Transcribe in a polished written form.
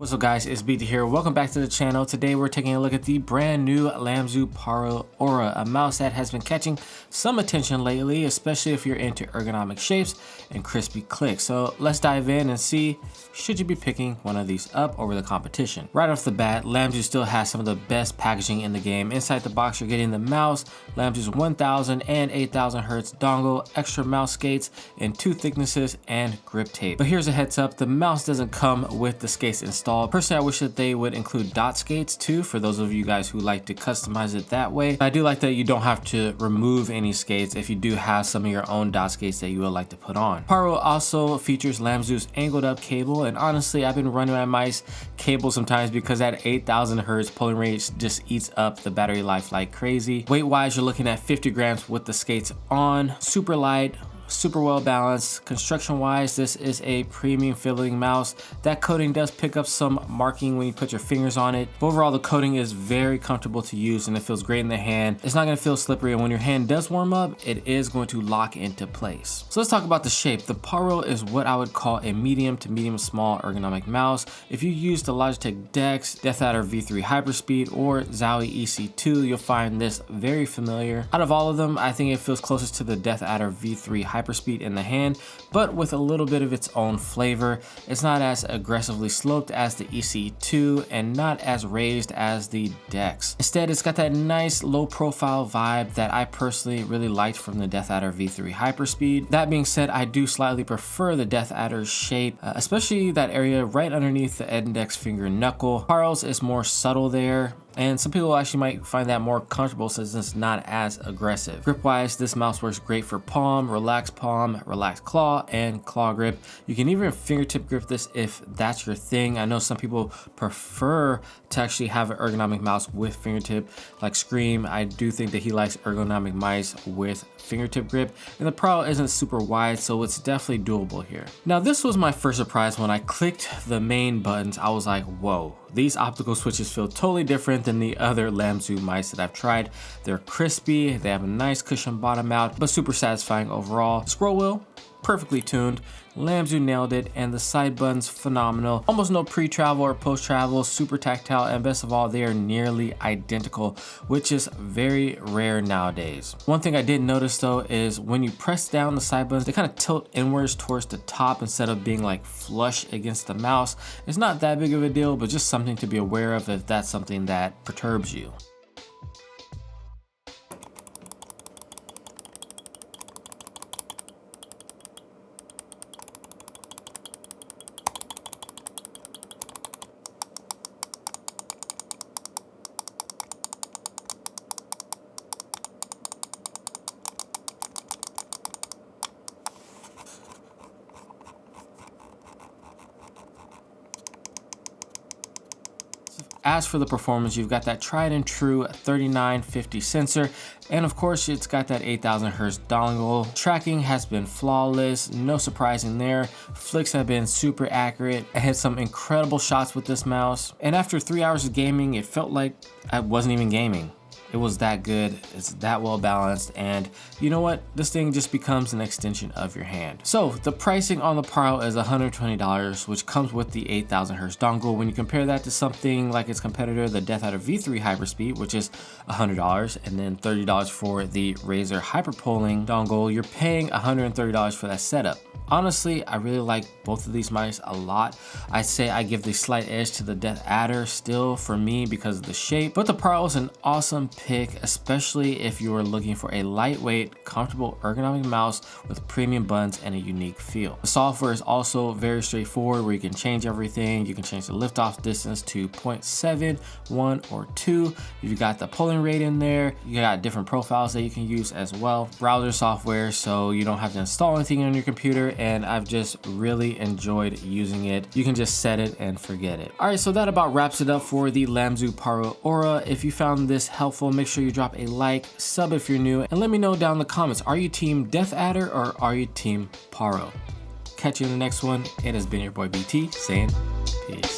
What's up guys, it's BT here. Welcome back to the channel. Today we're taking a look at the brand new Lamzu Paro Aurora, a mouse that has been catching some attention lately, especially if you're into ergonomic shapes and crispy clicks. So let's dive in and see, should you be picking one of these up over the competition? Right off the bat, Lamzu still has some of the best packaging in the game. Inside the box, you're getting the mouse, Lamzu's 1000 and 8000 hertz dongle, extra mouse skates in 2 thicknesses, and grip tape. But here's a heads up, the mouse doesn't come with the skates installed. Personally, I wish that they would include dot skates too, for those of you guys who like to customize it that way. I do like that you don't have to remove any skates if you do have some of your own dot skates that you would like to put on. Paro also features Lamzu's angled up cable, and honestly, I've been running my mice cable sometimes because that 8000 hertz pulling rate just eats up the battery life like crazy. Weight wise, you're looking at 50 grams with the skates on, super light, super well balanced. Construction wise, this is a premium feeling mouse. That coating does pick up some marking when you put your fingers on it, but overall the coating is very comfortable to use and it feels great in the hand. It's not going to feel slippery, and when your hand does warm up, it is going to lock into place. So let's talk about the shape. The Paro is what I would call a medium to medium small ergonomic mouse. If you use the Logitech Dex, Death Adder V3 Hyperspeed, or Zowie EC2, you'll find this very familiar. Out of all of them, I think it feels closest to the Death Adder V3 Hyperspeed in the hand, but with a little bit of its own flavor. It's not as aggressively sloped as the EC2 and not as raised as the Dex. Instead, it's got that nice low profile vibe that I personally really liked from the Death Adder V3 Hyperspeed. That being said, I do slightly prefer the Death Adder's shape, especially that area right underneath the index finger knuckle. Paro's is more subtle there, and some people actually might find that more comfortable since it's not as aggressive. Grip wise, this mouse works great for palm, relaxed claw, and claw grip. You can even fingertip grip this if that's your thing. I know some people prefer to actually have an ergonomic mouse with fingertip, like Scream. I do think that he likes ergonomic mice with fingertip grip, and the Pro isn't super wide, so it's definitely doable here. Now, this was my first surprise when I clicked the main buttons. I was like, whoa, these optical switches feel totally different than the other Lamzu mice that I've tried. They're crispy, they have a nice cushion bottom out, but super satisfying overall. Scroll wheel, perfectly tuned. Lamzu nailed it, and the side buttons phenomenal. Almost no pre-travel or post-travel, super tactile, and best of all, they are nearly identical, which is very rare nowadays. One thing I did notice though is when you press down the side buttons, they kind of tilt inwards towards the top instead of being like flush against the mouse. It's not that big of a deal, but just something to be aware of if that's something that perturbs you. As for the performance, you've got that tried and true 3950 sensor, and of course it's got that 8000 hertz dongle. Tracking has been flawless, no surprising there. Flicks have been super accurate. I had some incredible shots with this mouse, and after 3 hours of gaming, it felt like I wasn't even gaming. It was that good, it's that well balanced, and you know what? This thing just becomes an extension of your hand. So the pricing on the Paro is $120, which comes with the 8000 hertz dongle. When you compare that to something like its competitor, the Death Adder V3 Hyperspeed, which is $100, and then $30 for the Razer Hyperpolling dongle, you're paying $130 for that setup. Honestly, I really like both of these mice a lot. I'd say I give the slight edge to the Death Adder still for me because of the shape, but the Paro is an awesome pick, especially if you are looking for a lightweight, comfortable ergonomic mouse with premium buttons and a unique feel. The software is also very straightforward, where you can change everything. You can change the liftoff distance to 0.7, 1, or 2. You've got the pulling rate in there. You got different profiles that you can use as well. Browser software, so you don't have to install anything on your computer, and I've just really enjoyed using it. You can just set it and forget it. All right, so that about wraps it up for the Lamzu Paro Aurora. If you found this helpful, make sure you drop a like, sub if you're new, and let me know down in the comments, are you team Death Adder or are you team Paro? Catch you in the next one. It has been your boy BT saying peace.